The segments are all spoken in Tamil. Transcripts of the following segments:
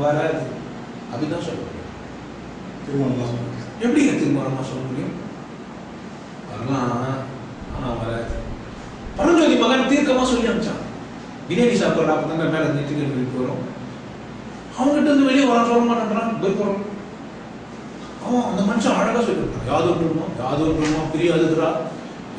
வராது அப்படிதான் சொல்ல முடியும். திருமணம் சொல்ல எப்படிங்க திருமணமா சொல்ல முடியும்? வரலாம், ஆனா வராது. பரஞ்சோதி மகன் தீர்க்கமா சொல்லி அனுப்பிச்சான். பிரியாணி சாப்பிட்றா அப்பதான் மேல நெற்றிகள் வெளியே வரும். அவங்ககிட்ட இருந்து வெளியே வர சொல்ல மாட்டேன்றான், போய் போறோம். அவன் அந்த மனுஷன் அழகா சொல்லிருக்கான். யாதொன்றுமா பிரியாதுரா,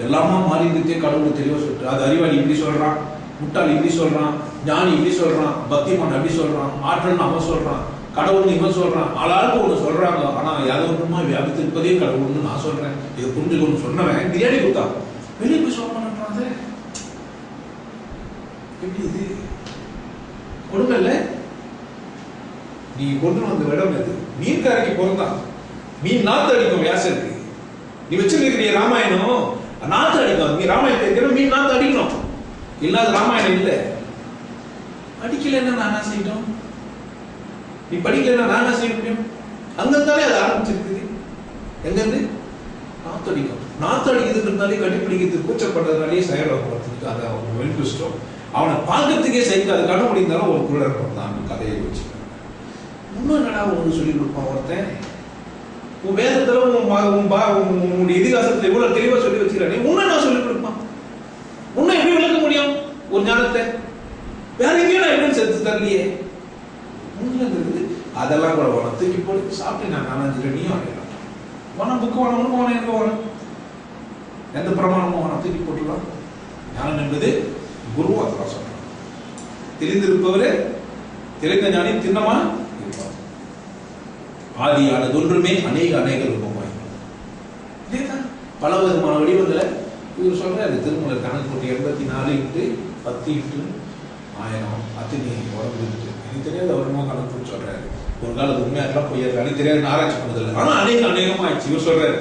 எல்லாமா மாறிந்தே கடவுள் தெளிவா சொல்லிட்டு. அது அறிவாளி இப்படி சொல்றான், முட்டாளி இப்படி சொல்றான், ஞானி இப்படி சொல்றான், பக்திமான் அப்படி சொல்றான், ஆற்றல் அவன் சொல்றான், கடவுள் இவன் சொல்றான். ஆளாளுக்கு ஒண்ணு சொல்றாங்க. ஆனா யாதொன்றுமா வியாபித்திருப்பதே கடவுள்னு நான் சொல்றேன், இதை புரிஞ்சுக்கணும்னு சொன்னவன் பிரியாணி கொடுத்தான், வெளியே போய் சொல்ல மாட்டேன்றான். எப்படி இது கொடுமை இல்ல? நீ கொண்டு வந்த இடம் எது? மீன்காரைக்கு பிறந்தான். மீன் நாத்து அடிக்கும் வியாசருக்கு. நீ வச்சிருக்கிற ராமாயணம் நாத்து அடிக்கும். நீ ராமாயணம் இருக்கிற மீன் நாத்து அடிக்கணும். இல்லாத ராமாயணம் இல்லை. படிக்கலன்னா நான் செய்யட்டும், நீ படிக்கலன்னா நான் செய்ய முடியும்? அங்கத்தாலே அது ஆரம்பிச்சிருக்குது. எங்க இருந்து? நாத்து அடிக்கும். நாத்து அடிக்கிறதுனாலே கட்டிப்பிடிக்கிறது கூச்சப்படுறதுனாலே செயல் போறதுக்கு அதை அவங்க வெளிப்பிடிச்சிட்டோம். அவனை பார்க்கறதுக்கே செய்யாது. கண்டுபிடிந்தாலும் ஒரு குருடர் தான் கதையை வச்சுக்கிறாங்க. இன்னும் என்னடா ஒன்று சொல்லி கொடுப்பான் ஒருத்தன். உன் வேதத்துல உன்னுடைய இதிகாசத்துல இவ்வளவு தெளிவா சொல்லி வச்சுக்கிறானே, உன்ன நான் சொல்லிக் கொடுப்பான். உன்னை எப்படி விளக்க முடியும் ஒரு ஞானத்தை? வேற எங்கேயும் நான் எப்படி செத்து தரலையே. இருக்குது அதெல்லாம் கூட வேணும். தூக்கி போட்டு சாப்பிட்டு நான் 4-5 நீயும் அடையலாம். வேணாம் புக்கு வேணும், ஒன்று வேணும், எங்க வேணும், எந்த பிரமாணமும் வேணும், தூக்கி போட்டுலாம். ஞானம் என்பது குருவா தான் சொல்றான். தெரிந்திருப்பவரே தெரிந்த ஞானி திண்ணமா இருப்பார். ஆதியானது ஒன்றுமே அநேக ரூபமாய் பல விதமான வடிவங்களை இவர் சொல்றாரு. திருமலர் கணக்கு போட்டு 84 × 10 × 1000 அத்தனை உடம்பு இருக்கு. எனக்கு தெரியாது, அவருமா கணக்கு போட்டு சொல்றாரு. ஒரு காலத்து உண்மையாக்கலாம் பொய்யா எனக்கு தெரியாது, ஆராய்ச்சி பண்ணதில்லை. ஆனா அநேகமா ஆயிடுச்சு. இவர் சொல்றாரு,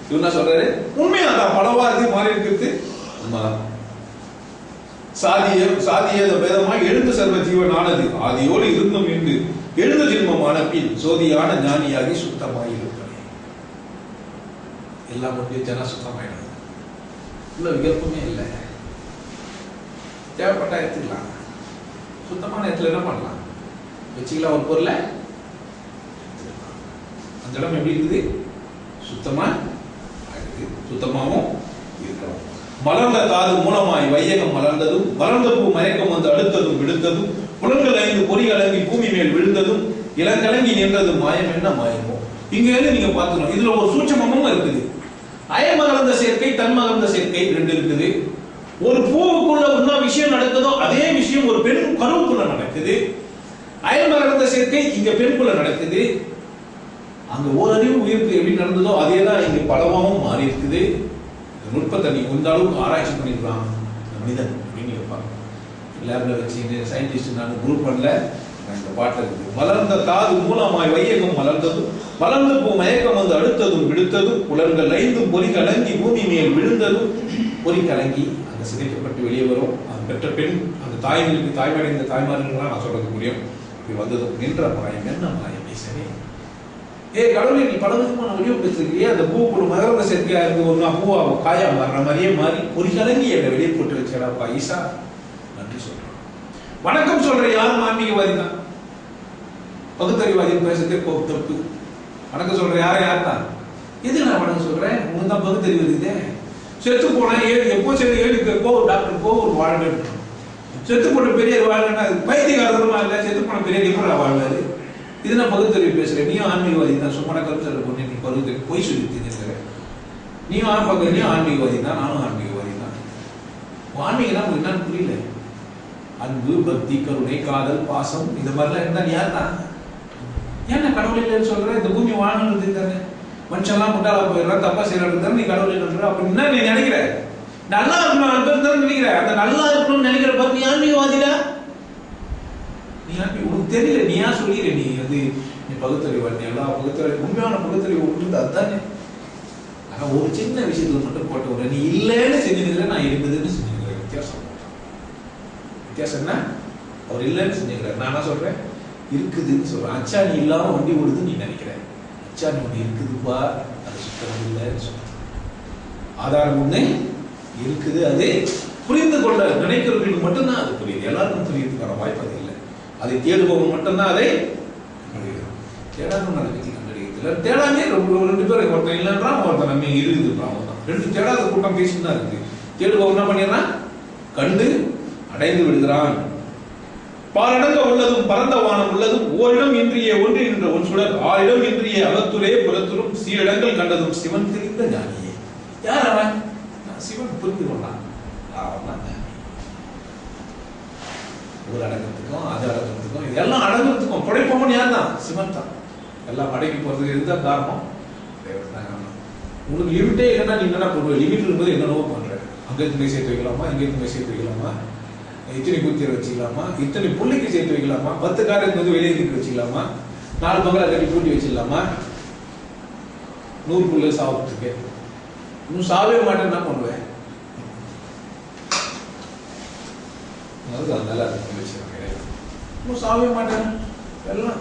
இவர் என்ன சொல்றாரு? உண்மையாதான் பலவா இது மாறி இருக்கிறது உண்மைதான். சாதிய பேதமாய் எழுந்து சர்வ ஜீவன் ஆனது ஆதியோடு இருந்தும் என்று எழுந்த ஜென்மமான பின் சோதியான ஞானியாகி சுத்தமாய் இருப்பனே. எல்லாம் மட்டும் ஜன சுத்தமாயிடும். உள்ள விகல்பமே இல்லை. தேவைப்பட்டா எடுத்துக்கலாம். சுத்தமான இடத்துல என்ன பண்ணலாம்? வச்சுக்கலாம் ஒரு பொருளை. அந்த இடம் எப்படி இருக்குது? சுத்தமா சுத்தமாகவும் இருக்கிறோம். மலர்ந்த தாது மூலமாய் வையகம் மலர்ந்ததும், மலர்ந்த பூ மயக்கம் வந்து அடுத்ததும் விடுத்ததும், புலன்கள் 5 பொறி கலங்கி பூமி மேல் விழுந்ததும், இளங்கலங்கி நின்றதும் மாயம் என்ன மாயமோ. இங்க நீங்க பாத்துக்கணும், இதுல ஒரு சூட்சமமும் இருக்குது. அயமகர்ந்த சேர்க்கை, தன்மகர்ந்த சேர்க்கை 2 இருக்குது. ஒரு பூவுக்குள்ள என்ன விஷயம் நடக்குதோ அதே விஷயம் ஒரு பெண் கருவுக்குள்ள நடக்குது. அயமகர்ந்த சேர்க்கை இங்க பெண்குள்ள நடக்குது. அங்க ஓரறிவு உயிருக்கு எப்படி நடந்ததோ அதேதான் இங்க பலவாகவும் மாறி இருக்குது. நுட்பத்தை நீ கொஞ்ச அளவுக்கு ஆராய்ச்சி பண்ணிருக்கலாம் மனிதன் அப்படின்னு வைப்பாங்க. லேப்ல வச்சு சயின்டிஸ்ட் நான் குரூப் பண்ணல. இந்த பாட்டு இருக்குது. மலர்ந்த தாது மூலமாய் வையகம் மலர்ந்ததும், மலர்ந்த பூ மயக்கம் வந்து அடுத்ததும் விடுத்ததும், புலன்கள் 5 பொறி கலங்கி பூமி மேல் விழுந்ததும், பொறி கலங்கி அங்க சிதைக்கப்பட்டு வெளியே வரும். அது பெற்ற பெண் அந்த தாய்களுக்கு தாய்மடைந்த தாய்மார்கள்லாம் நான் சொல்றது முடியும். இப்படி வந்ததும் நின்ற மாயம் என்ன மாயம் பேசவே. கடவுளை நீ பல விதமான வடிவம் பெற்றிருக்கிறியே. அந்த பூக்குழு மகரந்த சேர்க்கையா இருந்து ஒண்ணு பூவா காயா மாறுற மாதிரியே மாறி ஒரு கலங்கி என்னை வெளியே போட்டு வச்சடாப்பா ஈசா, நன்றி சொல்றேன். வணக்கம் சொல்ற யாரும் ஆன்மீகவாதி தான். பகுத்தறிவாதி பேசுறதே தப்பு. வணக்கம் சொல்ற யார் தான்? எது நான் வணக்கம் சொல்றேன்? உங்க தான் பகுத்தறிவு இதே. செத்து போன எப்போ சரி 7 போ டாக்டர் போ ஒரு வாழ்க்கை. செத்து போன பெரியர் வாழ்க்கை பைத்தியகாரமா இல்ல, செத்து போன பெரியர் எப்படி வாழ்வாரு? இது நான் பகுத்தறிவு பேசுறேன். நீயும் ஆன்மீகவாதி தான். சும்மா கருத்து சொல்ல பொண்ணு நீ பகுத்தறிவு போய் சொல்லி தின்னுக்கிற. நீயும் ஆன்மீகவாதி தான், நானும் ஆன்மீகவாதி தான். ஆன்மீகம் உங்களுக்கு என்னன்னு புரியல. அன்பு, பக்தி, கருணை, காதல், பாசம் இந்த மாதிரிலாம் இருந்தா நீ யார் தான்? ஏன்னா கடவுள் இல்லைன்னு சொல்ற? இந்த பூமி வாழணுன்றது தானே. மனுஷன்லாம் முட்டாளா போயிடுறான், தப்பா செய்யறது தானே நீ கடவுள் இல்லைன்ற. அப்ப என்ன நீ நினைக்கிற? நல்லா இருக்கணும் நினைக்கிற. அந்த நல்லா இருக்கணும்னு நினைக்கிற பார்த்து நீ ஆன்மீகவாதிடா. நீ உனக்கு தெரியல, நீயா சொல்லிடுற. நீ வந்து நீ பகுத்தறிவாதி. எல்லா பகுத்தறிவு உண்மையான பகுத்தறிவு ஒன்று அதுதானே. ஆனா ஒரு சின்ன விஷயத்துல மட்டும் போட்டு விட, நீ இல்லைன்னு செஞ்சுக்கிறேன், நான் இருக்குதுன்னு செஞ்சுக்கிறேன். வித்தியாசம் என்ன? அவர் இல்லைன்னு செஞ்சுக்கிறார், நான் என்ன சொல்றேன்? இருக்குதுன்னு சொல்றேன். அச்சாணி இல்லாம வண்டி ஓடுதுன்னு நீ நினைக்கிற. அச்சாணி ஒண்ணு இருக்குதுப்பா, அது சுத்தம் இல்லைன்னு சொல்றேன். ஆதாரம் ஒண்ணு இருக்குது, அது புரிந்து கொள்ள நினைக்கிறவர்களுக்கு மட்டும்தான் அது புரியுது. எல்லாருக்கும் புரியுதுக்கான வாய்ப்பு அது இல்லை. அதை தேடுபவங்க மட்டும்தான் அதை தேடாமல் அதை பற்றி கண்டறியதில்லை. தேடாமே ரொம்ப 2 பேர் ஒருத்தன் இல்லைன்றான், ஒருத்தன் நம்ம இருக்குதுன்றான். அவன் 2 தேடாத கூட்டம் பேசிட்டு தான் இருக்கு. தேடுபவன் என்ன பண்ணிடுறான்? கண்டு அடைந்து விடுகிறான். பாலடங்க உள்ளதும் பரந்த வானம் உள்ளதும் ஓரிடம் இன்றிய ஒன்று என்ற ஒன் சுடர் 6 இடம் இன்றிய அகத்துலே புறத்துரும் சீரிடங்கள் கண்டதும் சிவன் தெரிந்த ஞானியே. யார் அவன்? சிவன் புரிந்து கொண்டான். அவன் ஞானி. ஒரு அடக்கத்துக்கும் அது அடக்கத்துக்கும் இதெல்லாம் அடங்குறதுக்கும் படைப்பவன் யார் தான்? சிவன் தான். எல்லாம் அடக்கி போறதுக்கு இதுதான் காரணம். உங்களுக்கு லிமிட்டே இல்லைன்னா நீங்க என்ன பண்ணுவீங்க? லிமிட் இருக்கும்போது என்னென்னவோ பண்ற. அங்க இருந்து சேர்த்து வைக்கலாமா, இங்க இருந்து சேர்த்து வைக்கலாமா, இத்தனை குத்தியை வச்சுக்கலாமா, இத்தனை புள்ளிக்கு சேர்த்து வைக்கலாமா, 10 காரத்துக்கு வந்து வெளியே நிற்க வச்சுக்கலாமா, 4 பங்களா கட்டி பூட்டி வச்சிடலாமா, 100 புள்ளி சாப்பிட்டுருக்கு. இன்னும் சாவே மாட்டேன் என்ன பண்ணுவேன்? அதனால அதை வச்சிருக்கேன். இன்னும் சாவே மாட்டேன். எல்லாம்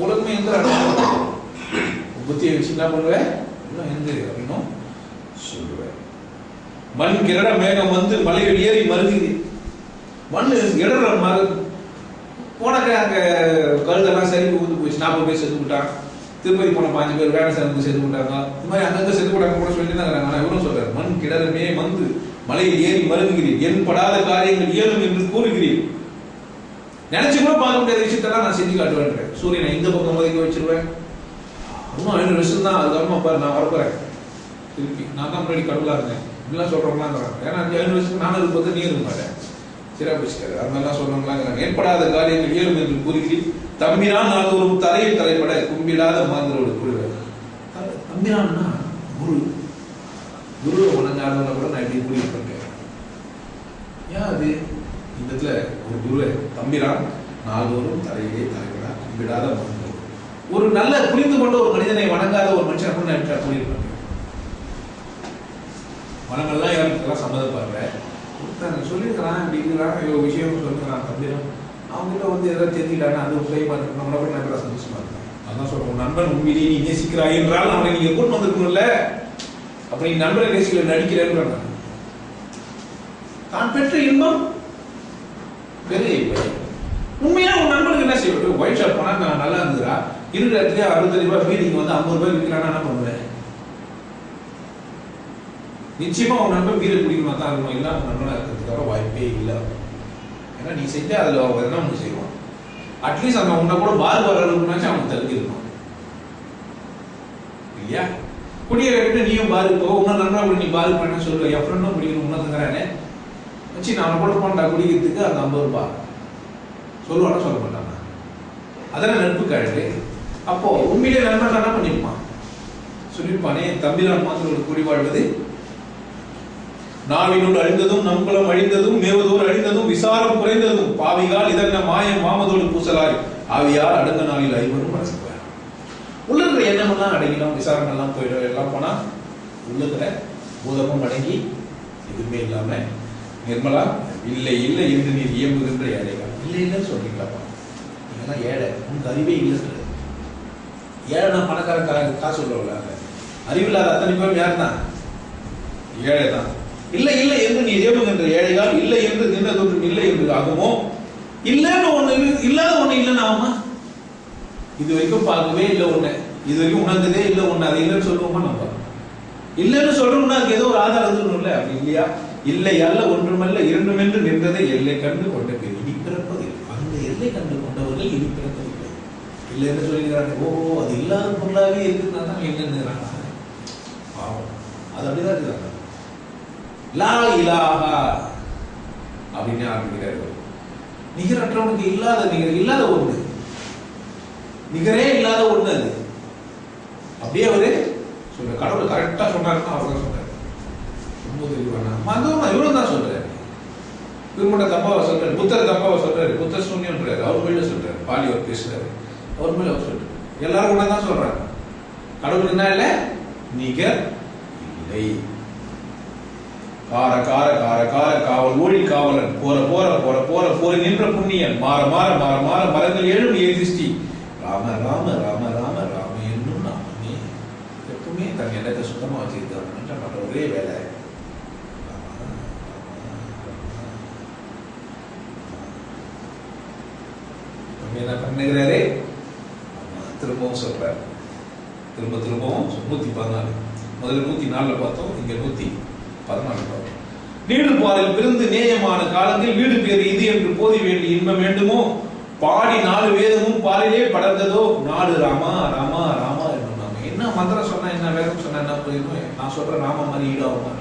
உலகமே எந்த புத்தியை வச்சு என்ன பண்ணுவேன்? எல்லாம் எந்த அப்படின்னும் சொல்லுவேன். மண் கிரட மேகம் வந்து மலைகள் ஏறி மருகுது. மண் இடற மறு போனாக்க அங்கே கழுதெல்லாம் சரி ஊந்து போயிடுச்சு. 40 பேர் செத்து விட்டான். திருப்பதி போன 5 பேர் வேலை சேர்ந்து செத்து விட்டாங்க. இது மாதிரி அங்கங்க செத்து விட்டாங்க கூட சொல்லி தான் இருக்கிறாங்க. ஆனால் இவரும் சொல்றாரு, மண் கிடறமே வந்து மலையில் ஏறி மருகுகிறேன், என் படாத காரியங்கள் இயலும் என்று கூறுகிறேன். நினைச்சு கூட பார்க்க முடியாத விஷயத்தெல்லாம் நான் செஞ்சு காட்டுவேன். சூரியனை இந்த பக்கம் ஒதுக்கி வச்சிருவேன். இன்னும் 2 வருஷம் தான். அதுக்கப்புறமா பாரு நான் வரப்போறேன் திருப்பி. நான் தான் முன்னாடி கடவுளா இருந்தேன் இப்படிலாம் சொல்றவங்களாம் இருக்கிறாங்க. ஏன்னா 7 வருஷத்துக்கு நானும் இருக்கும்போது நீ இருக்க மாட்டேன். சரியா போச்சுக்காரு. அது மாதிரிலாம் சொல்றவங்களாம் ஏற்படாத காரியங்கள் இயலும் என்று கூறுகிறேன். தம்பிரான் நாள்தோறும் தரையில் தலைப்பட கும்பிடாத மாந்தரோடு கூறுவேன். தம்பிரான்னா குரு. குருவை உணங்காதவங்க கூட நான் எப்படி கூடிய பண்றேன். ஏன் அது இந்த இடத்துல ஒரு குருவை தம்பிரான் நாள்தோறும் தரையிலே தலைப்பட கும்பிடாத மாந்தரோடு, ஒரு நல்ல புரிந்து கொண்ட ஒரு மனிதனை வணங்காத ஒரு மனுஷன் கூட நான் கூடியிருப்பேன். மனங்கள்லாம் யாருக்கெல்லாம் சம்மதப்படுறேன் சொல்லியிருக்கிறான், இப்படி இருக்கிறான், இவ்வளோ விஷயம் சொல்லுங்கிறான் தம்பிரான். அவங்ககிட்ட வந்து எதாவது தெரிஞ்சுக்கிட்டாங்க, அது ஒரு கைமா இருக்கு. நம்மளை கூட நான் சந்தோஷமா இருக்கேன். அதான் சொல்றேன், நண்பன் உண்மையிலேயே நீ நேசிக்கிறாய் என்றால் அவனை நீங்க கூட்டு வந்துருக்கணும்ல. அப்ப நீ நண்பனை நேசிக்கல நடிக்கிறேன். தான் பெற்ற இன்பம் பெரிய உண்மையா உன் நண்பனுக்கு என்ன செய்ய? ஒயிட் ஷாப் போனா நான் நல்லா இருந்துக்கிறா, இருக்கிற இடத்துல 65 ரூபாய் மீடிங் வந்து 50 ரூபாய் விற்கிறானா என்ன பண்ணுவேன்? நிச்சயமா உன் நண்பன் வீடு குடிக்கணுமா தான் இருக்கணும். இல்லை உன் நண்பனா இருக்கிறதுக்காக வாய்ப்பே இல்லை. ஏன்னா நீ செஞ்சா அதுல என்ன ஒன்று செய்வான். அட்லீஸ்ட் அந்த உன்னை கூட பார் வர்றதுக்குனாச்சும் அவனுக்கு தகுதி இருக்கும் இல்லையா? குடியை விட்டு நீயும் பாரு போ. உன்ன நண்பா கூட நீ பாரு பண்ண சொல்லுவேன். என் ஃப்ரெண்டும் குடிக்கணும் உன்னதுங்கிறானே வச்சு நான் கூட போனடா குடிக்கிறதுக்கு அந்த 50 ரூபாய் சொல்லுவானா சொல்ல மாட்டானா? அதெல்லாம் நட்பு காடு. அப்போ உண்மையிலே நண்பன் என்ன பண்ணிருப்பான்? சொல்லியிருப்பானே, தம்பிரான் மாத்திரோடு கூடி வாழ்வது நாவினோடு அழிந்ததும் நம்பலம் அழிந்ததும் மேவதோடு அழிந்ததும் விசாரம் குறைந்ததும் பாவிகால் இதென்ன மாயம் மாமதோடு பூசலாய் ஆவியார் அடுத்த நாளில் 50 மனசுக்குவார். உள்ளுக்கிற எண்ணமெல்லாம் அடங்கிடும், விசாரம் எல்லாம் போயிடும். எல்லாம் போனா உள்ளுக்கிற பூதமும் அடங்கி எதுவுமே இல்லாம நிர்மலா இல்லை இல்லை என்று நீர் இயம்புகின்ற ஏழைகள். இல்லை இல்லைன்னு சொல்றீங்களாப்பா, நீங்கெல்லாம் ஏழை, உனக்கு அறிவே இல்லைன்றது. ஏழைனா பணக்கார காசு உள்ளவங்கள, அறிவில்லாத அத்தனை பேரும் யார் தான்? ஏழை தான். இல்லை இல்லை என்று நீ ஏவுகின்ற ஏழைகள், இல்லை என்று நின்றதொன்றும் இல்லை என்று ஆகுமோ? இல்லைன்னு ஒண்ணு இல்லாத ஒண்ணு இல்லைன்னு ஆகுமா? இது வரைக்கும் பார்க்கவே இல்லை ஒண்ணு, இது வரைக்கும் உணர்ந்ததே இல்லை ஒண்ணு, அது இல்லைன்னு சொல்லுவோமா? நம்ம இல்லைன்னு சொல்றோம்னா அதுக்கு ஏதோ ஒரு ஆதாரம் இருக்கணும் இல்லை? அப்படி இல்லையா? இல்லை அல்ல ஒன்றுமல்ல இரண்டுமென்று நின்றதை எல்லை கண்டு கொண்ட பேர் இனி பிறப்பதில்லை. அந்த எல்லை கண்டு கொண்டவர்கள் இனி பிறப்பதில்லை. இல்லைன்னு சொல்லிக்கிறாங்க. ஓ, அது இல்லாத பொருளாவே இருக்குன்னா தான் என்னங்கிறாங்க. பாவம், அது அப்படிதான் இருக்கிறாங்க. லா இலாஹா அப்படின்னு ஆரம்பிக்கிறார்கள். நிகரற்றவனுக்கு இல்லாத நிகர் இல்லாத ஒண்ணு, நிகரே இல்லாத ஒண்ணு அது. அப்படியே அவரு சொல்ற கடவுள் கரெக்டா சொன்னாருன்னா அவர் தான் சொல்றாரு. ரொம்ப தெளிவான மதம் இவரும் தான் சொல்றாரு. திருமண தப்பாவை சொல்றாரு, புத்தர் தப்பாவை சொல்றாரு, புத்தர் சூன்யன்றாரு, அவர் மேல சொல்றாரு, பாலி அவர் பேசுறாரு, அவர் மேல அவர் சொல்றாரு. எல்லாரும் கூட தான் சொல்றாங்க. கடவுள் என்ன இல்லை? நிகர் இல்லை. கார கார கார கார காவல் ஊழி காவலன் போற போற போற போற போற நின்ற புண்ணியன் மாற மாற மாற மாற மரங்கள் எழும் ஏதிஷ்டி ராம ராம ராம ராம ராம என்னும் நாமமே. எப்பவுமே தன் எண்ணத்தை சுத்தமா வச்சிருக்காங்க மற்ற ஒரே வேலை. என்ன பண்ணுகிறாரே? திரும்பவும் சொல்றாரு. திரும்பவும் 114. முதல்ல 104 பார்த்தோம், இங்க 114 பார்த்தோம். நீடு பாலில் பிறந்து நேயமான காலத்தில் வீடு பேர் இது என்று போதி வேண்டி இன்பம் வேண்டுமோ, பாடி 4 வேதமும் பாலிலே படர்ந்ததோ, நாடு ராமா ராமா ராமா என்னும். நாம என்ன மந்திரம் சொன்னா என்ன, வேதம் சொன்னா என்ன போயிடும். நான் சொல்ற ராமா மாதிரி ஈடாகுமா?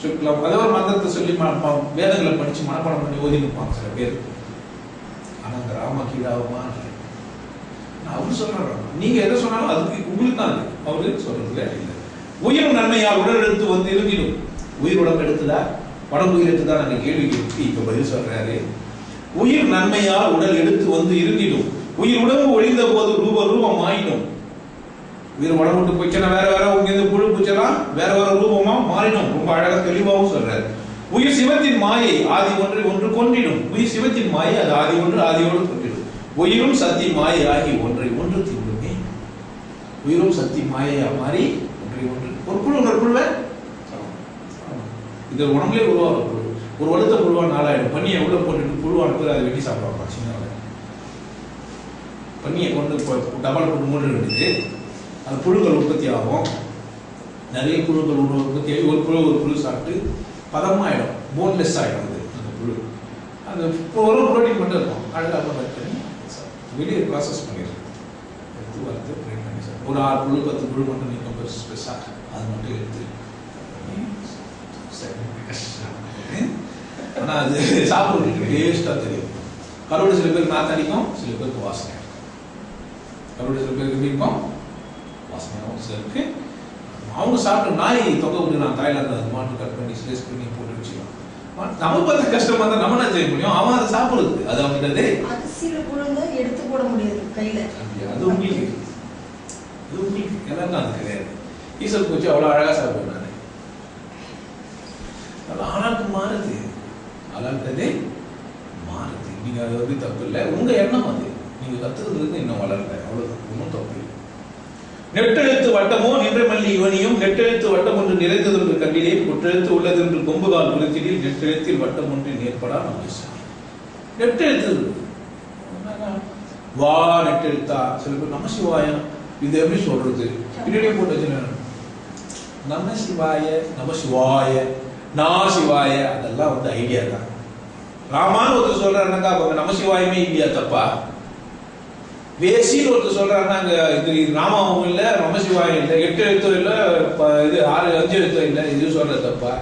சுக்லம் அதே ஒரு மந்திரத்தை சொல்லி வேதங்களை படிச்சு மனப்பாடம் பண்ணி ஓதி நிற்பாங்க சில பேர். ஆனா அந்த ராமா கீழாகுமா? அவரு சொல்றாரு. நீங்க எதை சொன்னாலும் அதுக்கு உங்களுக்கு தான் இருக்கு, அவரு சொல்றதுல இல்லை. உயிரும் நன்மையால் உடல் எடுத்து வந்து இருந்திடும். உயிர் உடம்பு எடுத்துதா, உடம்பு உயிர் எடுத்துதான் அந்த கேள்வி கேட்டு இப்ப பதில் சொல்றாரு. உயிர் நன்மையால் உடல் எடுத்து வந்து இருந்திடும். உயிர் உடம்பு ஒழிந்த போது ரூபம் ஆயிடும். உயிர் உடம்பு விட்டு போச்சுன்னா வேற இங்கிருந்து புழு பூச்செல்லாம் வேற ரூபமா மாறிடும். ரொம்ப அழகா தெளிவாகவும் சொல்றாரு. உயிர் சிவத்தின் மாயை ஆதி ஒன்று கொன்றிடும். உயிர் சிவத்தின் மாயை அது ஆதி ஒன்று ஆதியோடு கொன்றிடும். உயிரும் சக்தி மாயை ஆகி ஒன்று தீண்டுமே. உயிரும் சக்தி மாயையா மாறி ஒன்று ஒரு புழு ஒரு புழுவை இது உடம்புலே உருவாக புழு. ஒரு வலுத்த புழுவா 4000 பன்னியை உள்ள போட்டுட்டு புழுவான பேர் அதை வெட்டி சாப்பிடுவாங்க. சின்ன பன்னியை கொண்டு டபால் போட்டு மூட வேண்டியது. அந்த புழுக்கள் உற்பத்தி ஆகும். நிறைய புழுக்கள் உற்பத்தி ஆகி ஒரு புழு சாப்பிட்டு பதமாயிடும், போன்லெஸ் ஆகிடும். அந்த புழு அந்த ஒரு புரோட்டீன் மட்டும் இருக்கும். அழகாக கட் பண்ணி வெளியே ப்ராசஸ் பண்ணிடுறோம். எடுத்து வறுத்து ட்ரை பண்ணி சார் ஒரு 6 புழு 10 புழு மட்டும் நீக்கம் பெருசாக அது மட்டும் எடுத்து ஆனால் அது சாப்பிட்றதுக்கு டேஸ்ட்டாக தெரியும். கருவடை சில பேருக்கு நாத்தடிக்கும், சில பேருக்கு வாசனை. கருவடை சில பேருக்கு இருக்கும், வாசனையாகவும் சிலருக்கு. அவங்க சாப்பிட்டு நாய் தொகை விட்டு நான் தாய்லாந்து அது மாட்டு கட் பண்ணி ஸ்லேஸ் பண்ணி போட்டு வச்சுக்கலாம். நம்ம பார்த்து கஷ்டமா தான் நம்ம என்ன செய்ய முடியும், அவன் அதை சாப்பிடுறது. அது அவங்கிட்டது சில புழுங்க எடுத்து போட முடியாது கையில. அது உங்களுக்கு எனக்கு அது கிடையாது. ஈசல் பூச்சி அவ்வளோ அழகா சாப்பிடுவேன் நான். ஆளாக்கு மாறுது, ஆளாக்குறதே மாறுது. நீங்க அது வந்து தப்பு இல்லை, உங்க எண்ணம் அது. நீங்க கத்துக்கிறதுக்கு இன்னும் வளரல, அவ்வளவுதான், ஒன்றும் தப்பு இல்லை. நெட்டெழுத்து வட்டமோ நின்ற மல்லி இவனியும் நெட்டெழுத்து வட்டம் ஒன்று நிறைந்ததொன்று கண்டிலே கொற்றெழுத்து உள்ளது என்று கொம்புகால் குறித்திடில் நெட்டெழுத்தில் வட்டம் ஒன்று நேர்படா நம்ம நெட்டெழுத்து வா நெட்டெழுத்தா. சில பேர் நம சிவாயம் இது எப்படி சொல்றது பின்னாடியே போட்டு வச்சுருக்காங்க. நம சிவாய நான் சிவாய அதெல்லாம் வந்து ஐடியா தான். ராமான்னு ஒருத்தர் சொல்றாருனாக்கா அவங்க நம சிவாயமே இல்லையா தப்பா? வேசின்னு ஒருத்தர் சொல்றாருன்னா இது ராமாவும் இல்லை, நமசிவாயம் இல்லை, 8 எழுத்தும் இல்லை, இது 5 எழுத்தும் இல்லை, இது சொல்றது தப்பா?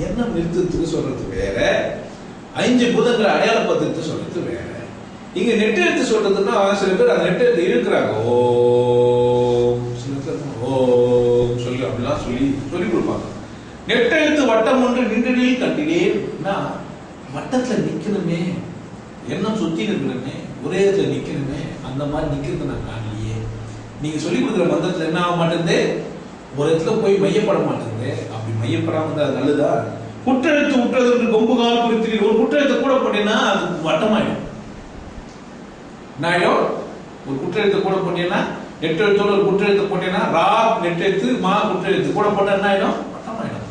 என்ன நிறுத்தத்துக்கு சொல்றது வேற, 5 பூதங்களை அடையாளப்படுத்துறது சொல்றது வேற. இங்க நெட்டு எழுத்து சொல்றதுன்னா சில பேர் அந்த நெட்டு எழுத்து இழுக்கிறாங்க. ஓம் சில பேர் ஓம் சொல்லி அப்படிலாம் சொல்லி கொடுப்பாங்க. நெட்டெழுத்து வட்டம் ஒன்று நின்றடில் கட்டினேன்னா வட்டத்துல நிக்கணுமே, எண்ணம் சுத்தி இருக்கணுமே, ஒரே இடத்துல நிக்கணுமே. அந்த மாதிரி நிக்கிறது நான் காணலையே. நீங்க சொல்லி கொடுக்குற மந்திரத்துல என்ன ஆக மாட்டேங்குது, ஒரு இடத்துல போய் மையப்பட மாட்டேங்குது. அப்படி மையப்படாம இருந்தா அது நல்லதா? குற்றெழுத்து உற்றது என்று கொம்புகால் குறித்து ஒரு குற்றெழுத்து கூட போட்டீங்கன்னா அது வட்டமாயிடும். நாயும் ஒரு குற்றெழுத்து கூட போட்டீங்கன்னா, நெட்டெழுத்தோட ஒரு குற்றெழுத்து போட்டீங்கன்னா, ரா நெட்டெழுத்து மா குற்றெழுத்து கூட போட்டா என்ன ஆயிடும்? வட்டமாயிடும்.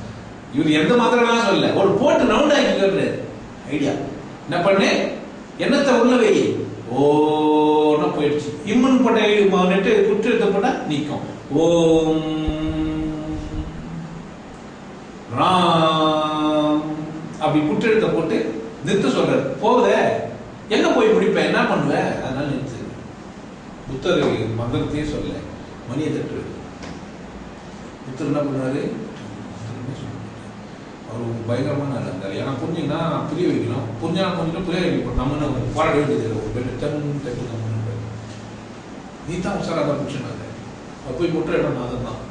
இவர் எந்த மந்திரம் சொல்ல, ஒரு போட்டு ரவுண்ட் ஆக்கி ஐடியா என்ன பண்ணு, என்னத்தை உள்ள வை, ஓன்னா போயிடுச்சு. இம்மன் போட்ட நெட்டு குற்றெழுத்து போட்டா நீக்கும். ஓம் ராம் அப்படி குற்றெழுத்த போட்டு நிறுத்த சொல்றாரு. போகுதே எங்க போய் முடிப்பேன், என்ன பண்ணுவேன், அதனால நிறுத்து. புத்தர் மந்திரத்தையே சொல்ல மணியை தட்டு. புத்தர் என்ன பண்ணுவாரு, அவர் பயங்கரமான ஆள் இருந்தார். ஏன்னா புரிஞ்சிங்கன்னா புரிய வைக்கணும், புரிஞ்சா கொஞ்சம் புரிய வைக்கணும். நம்ம பாராட வேண்டியது ஒரு பெண்ணு தட்டு நம்ம நீ தான் உசாராதான் பிடிச்சினாங்க. போய் முற்ற இடம் அதுதான்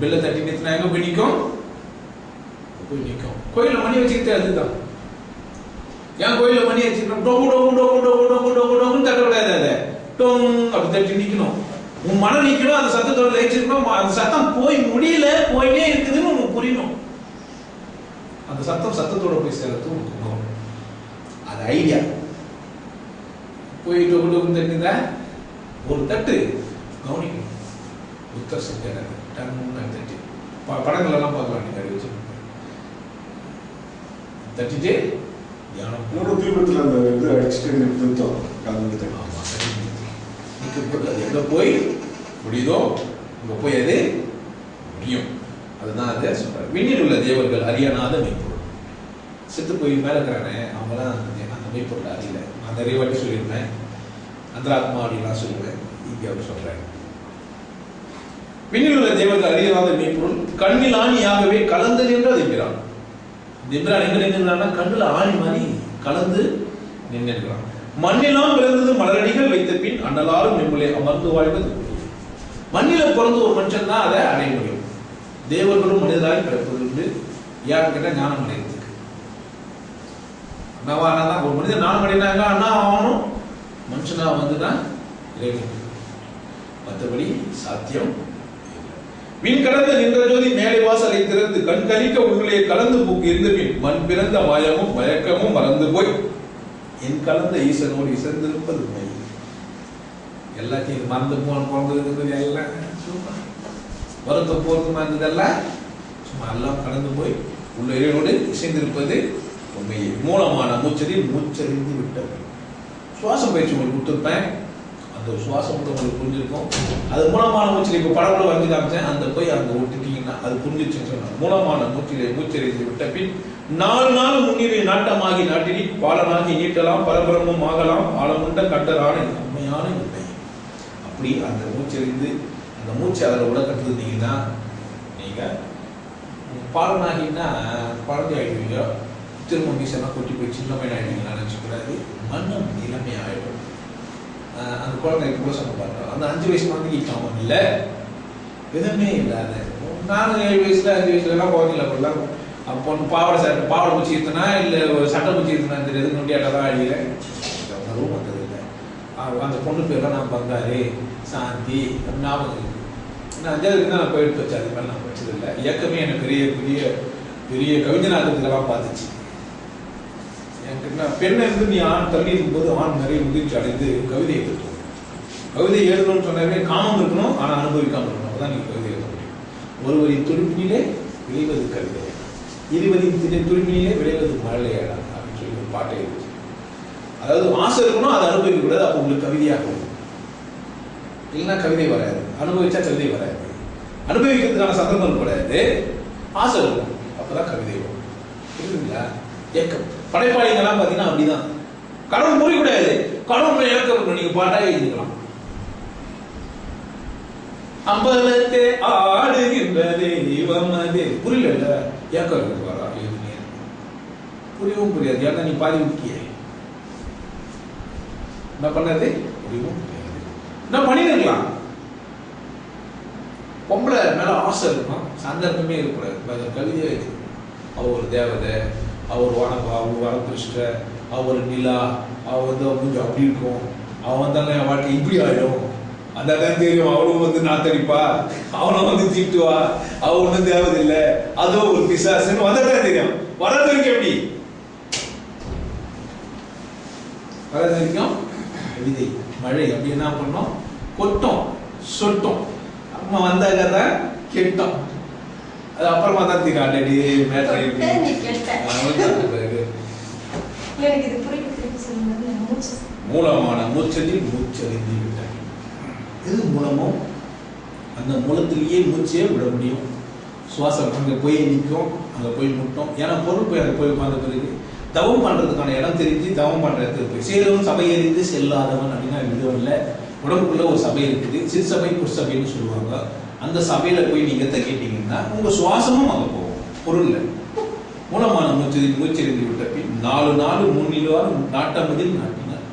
பெல்ல தட்டி நிறுத்தினா எங்க போய் நிற்கும், போய் நிற்கும். கோயில மணி வச்சுக்கிட்டே அதுதான். ஏன் கோயில மணி வச்சுக்கணும், டோங்கு டோங்கு டோங்கு டோங்கு டோங்கு டோங்கு டோங்குன்னு தட்ட விடாது. அதை டோங் அப்படி தட்டி நிக்கணும். உன் மனம் நிக்கணும், அந்த சத்தத்தோட லைச்சிருக்கணும். அந்த சத்தம் போய் முடியல, போயிட்டே இருக்குதுன்னு உனக்கு புரியணும். அந்த சத்தத்தோட போய் சேர்த்து உனக்கு அது ஐடியா. போய் டோங்கு டோங்கு தட்டினா ஒரு தட்டு கவனிக்கணும். புத்தர் செஞ்சாரு தட்டி படங்கள் எல்லாம் பார்க்கலாம். நீங்க அறிவிச்சு தட்டிட்டு தியானம் தீபத்தில் அந்த இது அடிச்சுட்டு நிறுத்தம் காலங்கள். ஆமா. இருக்கும்போது அது எங்க போய் முடியுதோ அங்க போய் அது முடியும். அதுதான் அதை சொல்றாரு. விண்ணில் உள்ள தேவர்கள் அறியாத மெய்ப்பொருள். செத்து போய் மேல இருக்கிறானே அவங்களாம் அந்த மெய்ப்பொருள் அறியல. நான் நிறைய வாட்டி சொல்லியிருப்பேன், அந்தராத்மா அப்படின்லாம் சொல்லுவேன். இங்க அவர் சொல்றாரு, விண்ணில் உள்ள தேவர்கள் அறியாத மெய்ப்பொருள் கண்ணில் ஆணியாகவே கலந்து நின்றது என்கிறான். எம்பிரான் எங்க நின்றுனா கண்ணுல ஆணி மாதிரி கலந்து நின்றுகிறான். மண்ணிலாம் பிறந்தது மலரடிகள் வைத்த பின் அண்ணலாரும் நம்மளே அமர்ந்து வாழ்வது. மண்ணில பிறந்த ஒரு மனுஷன் தான் அதை அடைய முடியும். தேவர்களும் மனிதராய் பிறப்பது யாரும் கேட்டா ஞானம் அடைகிறதுக்கு. அண்ணாவா அண்ணா தான் ஒரு மனிதன் ஞானம் அடைனாங்க, அண்ணா ஆகணும் மனுஷனா வந்துதான் இறைவன். மற்றபடி சாத்தியம். மின் கடந்த நின்ற ஜோதி மேலை வாசலை திறந்து கண் கலிக்க உள்ளே கலந்து பூக்கு இருந்த பின் மண் பிறந்த மாயமும் மயக்கமும் மறந்து போய் என் கலந்த ஈசனோடு இசைந்திருப்பது உண்மை. எல்லாத்தையும் மறந்து போனது எல்லாம் வருத்தம் போறதுமா இருந்ததெல்லாம் சும்மா எல்லாம் கடந்து போய் உள்ள இறைவனோடு இசைந்திருப்பது உண்மையே. மூலமான மூச்சரில் மூச்சறிந்து விட்டது. சுவாசம் பயிற்சி உங்களுக்கு கொடுத்துருப்பேன், அந்த சுவாசம் உங்களுக்கு புரிஞ்சிருக்கும். அது மூலமான மூச்சில் இப்போ படங்களை வந்து காமிச்சேன், அந்த போய் அங்கே விட்டுட்டீங்கன்னா அது புரிஞ்சிச்சுன்னு சொன்னாங்க. மூலமான மூச்சிலே மூச்சறிந்து விட்ட பின் 4 நாள் முன்னிலை நாட்டமாகி நாட்டினி பாலனாகி நீட்டலாம் பரபரமும் ஆகலாம் ஆழமுண்ட கட்டரான உண்மையான உண்மை. அப்படி அந்த மூச்சறிந்து அந்த மூச்சை அதில் உட கட்டுருந்தீங்கன்னா நீங்க பாலனாகின்னா குழந்தை ஆயிடுவீங்க, திரும்ப மீசெல்லாம் கொட்டி போய் சின்ன பையன் ஆயிடுவீங்களா நினைச்சக்கூடாது. மண்ணும் இளமை ஆயிடும். அந்த குழந்தைக்கு கூட சொன்ன பாருங்க, அந்த 5 வயசு குழந்தைக்கு காமம் இல்லை, எதுவுமே இல்லாத 4 7 வயசுல 5 வயசுல எல்லாம் குழந்தைங்கள போடலாம். பொண்ணு பாவடை பூச்சி இருந்தனா இல்லை சட்டை பூச்சி இருந்தா தெரியாது, நொண்டியாட்டெல்லாம் அழிகிறேன். ரூம் வந்தது இல்லை. அந்த பொண்ணு பேர்லாம் நான் பங்காரு சாந்தி ஞாபகம் இருக்கு. நான் 5வது தான் நான் போயிட்டு வச்சேன், அது மாதிரி நான் படிச்சது இல்லை. இயக்கமே எனக்கு பெரிய பெரிய பெரிய கவிஞனாக்கத்துக்கெல்லாம் பார்த்துச்சு. எனக்கு பெண்ணை இருந்து நீ ஆண் தள்ளி இருக்கும்போது ஆண் நிறைய முதிர்ச்சி அடைந்து கவிதை எழுதணும். கவிதை எழுதணும்னு சொன்னாவே காமம் இருக்கணும், ஆனால் அனுபவிக்காமல் இருக்கணும். அப்பதான் நீங்க கவிதை எழுத முடியும். ஒருவரின் துடிப்பினிலே விளைவது கவிதை, இருவரின் துடிப்பினிலே விளைவது மழையடா அப்படின்னு சொல்லி ஒரு பாட்டை எழுதி. அதாவது ஆசை இருக்கணும், அதை அனுபவிக்க கூடாது. அப்போ உங்களுக்கு கவிதையாகும். இல்லைன்னா கவிதை வராது. அனுபவிச்சா கவிதை வராது. அனுபவிக்கிறதுக்கான சந்தர்ப்பம் கூடாது, ஆசை இருக்கும், அப்பதான் கவிதை வரும். புரியுதுங்களா? ஏக்கம் படைப்பாளிகள்லாம் பார்த்தீங்கன்னா அப்படிதான். கடவுள் மொழி கூடாது, கடவுள் இலக்கம் இருக்கும். நீங்க பாட்டா எழுதிக்கலாம். அம்பலத்தை ஆடுகின்ற தெய்வம் அது புரியல, ஏக்கம் இருக்கு வரா எழுதுனீங்க புரியவும் புரியாது. ஏன்னா நீ பாதி முக்கிய என்ன பண்ணது புரியவும் புரியாது. என்ன பண்ணிருக்கலாம். பொம்பளை மேல ஆசை இருக்கும், சந்தர்ப்பமே இருக்கக்கூடாது. கவிதையா இருக்கு. அவ ஒரு தேவதை, அவர் வானப்பா, அவர் வரப்பிருஷ்ட, அவர் நிலா, அவ வந்து கொஞ்சம் அப்படி இருக்கும், அவன் வந்தாலும் என் வாழ்க்கை இப்படி ஆயிடும். அந்த தான் தெரியும். அவளும் வந்து நாத்தடிப்பா, அவனும் வந்து தீட்டுவா, அவ ஒன்றும் தேவதில்லை, அதோ ஒரு பிசாசுன்னு வந்ததான் தெரியும். வரது வரைக்கும் எப்படி வரது வரைக்கும் கவிதை மழை அப்படி என்ன பண்ணோம், கொட்டோம் சொட்டோம். அம்மா வந்தாங்க தான் கெட்டோம். அது அப்புறமா தான் தெரியும். ஆல்ரெடி மூலமான மூச்சதில் மூச்சறிந்து விட்டார். எது மூலமோ அந்த மூலத்திலேயே மூச்சையே விட முடியும். சுவாசம் அங்கே போய் நிற்கும், அங்கே போய் முட்டும். ஏன்னா பொருள் போய் அங்கே போய் உட்கார்ந்த பிறகு தவம் பண்றதுக்கான இடம் தெரிஞ்சு தவம் பண்ற இடத்துக்கு போய் சேரும். சபை எறிந்து செல்லாதவன் அப்படின்னா இதுவும் இல்லை. உடம்புக்குள்ள ஒரு சபை இருக்குது, சிறு சபை புற்சபைன்னு சொல்லுவாங்க. அந்த சபையில போய் நீங்க தங்கிட்டீங்கன்னா உங்க சுவாசமும் அங்க போகும். பொருள்ல மூலமான மூச்சறிந்து விட்ட பின் 4 நாள் 3 நாள் நாட்டமதில் நாட்டினார்.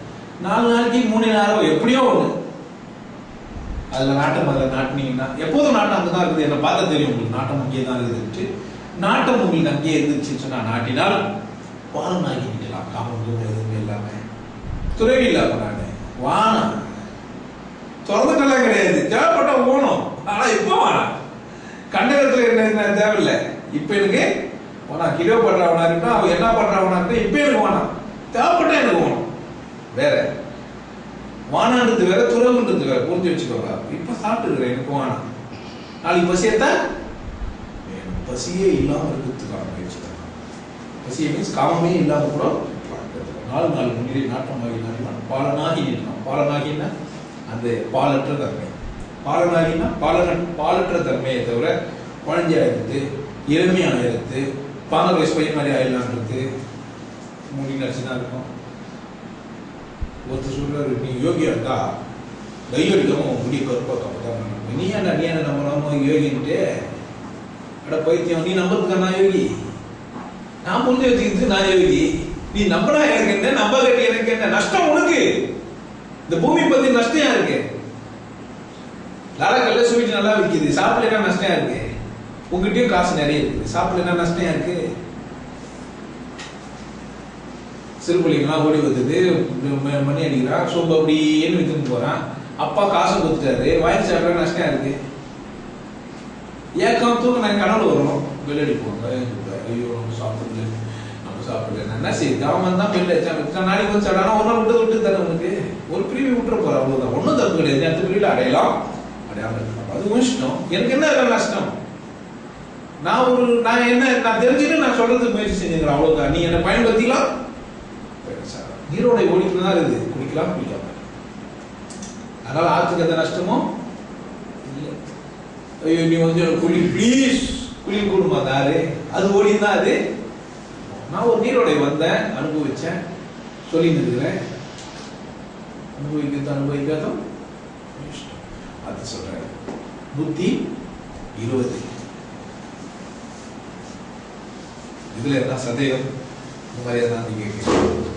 4 நாளைக்கு 3 நேரம் எப்படியோ ஒண்ணு அதுல நாட்டம் அதில் நாட்டினீங்கன்னா எப்போதும் நாட்டம் அங்கதான் இருக்குது. என்ன பார்த்தா தெரியும் உங்களுக்கு நாட்டம் அங்கேயே தான் இருக்குது. நாட்டம் உங்களுக்கு அங்கேயே இருந்துச்சுன்னு சொன்னா நாட்டினால் பாலம் ஆகிக்கலாம். காமம் எதுவுமே இல்லாம துறவி இல்லாம நானு வானம் திறந்துட்டெல்லாம் கிடையாது. தேவைப்பட்ட போகணும், ஆனா இப்ப வேணாம். கண்டகத்துல என்ன தேவையில்லை. இப்ப எனக்கு வேணாம். கிலோ பண்றவனா இருக்கா, அவன் என்ன பண்றவனா இருக்கா, இப்ப எனக்கு வேணாம். தேவைப்பட்ட எனக்கு வேணும். வேற வானான்றது வேற, துறவுன்றது வேற. புரிஞ்சு வச்சுக்கோங்க. இப்ப சாப்பிட்டுக்கிறேன், எனக்கு வேணாம். நாளைக்கு பசியத்தா பசியே இல்லாம இருக்கிறதுக்கான முயற்சி தான். பசியை மீன்ஸ் காமமே இல்லாம கூட 4 நாள் முன்னிலை நாட்டமாகி நாட்டினான். பாலனாகி நின்றான். பாலனாகின்னா அந்த பாலற்ற தன்மை. பாலனாகினா பாலற்ற தன்மையை தவிர குழந்தையாயிரத்து, இளமையாயிரத்து, 12 வயசு பையன் மாதிரி ஆயிடலான்றது முடி நடிச்சுதான் இருக்கும். ஒருத்தர் சொல்றாரு, நீ யோகியா இருந்தா கையடிக்காம முடி கருப்பாக்க நீ என்ன நம்ம யோகின்ட்டு அட பைத்தியம், நீ நம்புறதுக்கா யோகி? நான் புரிஞ்சு வச்சுக்கிட்டு நான் யோகி, நீ நம்பனா எனக்கு என்ன, நம்ப கட்டி எனக்கு என்ன நஷ்டம்? உனக்கு இந்த பூமி பத்தி நஷ்டம் யாருக்கு? லாலக்கல்ல ஸ்வீட் நல்லா விற்கிது, சாப்பிடலன்னா நஷ்டம் இருக்கு. உங்ககிட்டயும் காசு நிறைய இருக்குது, சாப்பிடலன்னா நஷ்டம் இருக்கு. சிறுபிள்ளைங்களாம் ஓடி வந்தது, மணி அடிக்கிறான், சோம்பு அப்படின்னு வித்துட்டு போறான். அப்பா காசு கொடுத்துட்டாரு, வாங்கி சாப்பிட்ற நஷ்டம் இருக்கு. ஏக்கம் தூக்கம் நான் கனவு வரும், வெள்ளடி போங்க, ஐயோ நம்ம சாப்பிடல என்ன செய்யுது? கவர்மெண்ட் தான் பெல் அடிச்சா நாளைக்கு வந்து சாப்பிடா ஒரு நாள் விட்டு தரேன். உனக்கு ஒரு பிரிவு விட்டுற போற, அவ்வளவுதான். ஒன்றும் தப்பு கிடையாது. அடுத்த பிரிவில் அடையலாம், அடையாமல் இருக்கலாம், அது உன் இஷ்டம். எனக்கு என்ன நஷ்டம்? நான் தெரிஞ்சுட்டு நான் சொல்றதுக்கு முயற்சி செஞ்சுக்கிறேன், அவ்வளவுதான். நீ என்னை பயன்படுத்திக்கலாம். நீரோடை ஓடிட்டு தான் இருக்குது, குடிக்கலாம் குடிக்காம. அதனால ஆற்றுக்கு எந்த நஷ்டமும் இல்லை. ஐயோ நீ வந்து குளி ப்ளீஸ் குளி கூடுமா தாரு, அது ஓடிதான். அது நான் ஒரு நீரோடை வந்தேன், அனுபவிச்சேன், சொல்லிட்டு இருக்கிறேன். அனுபவிக்காதும் அது சொல்றேன். 120 இதுல என்ன சந்தேகம்? இந்த மாதிரி எதாவது நீங்க கேட்கணும்.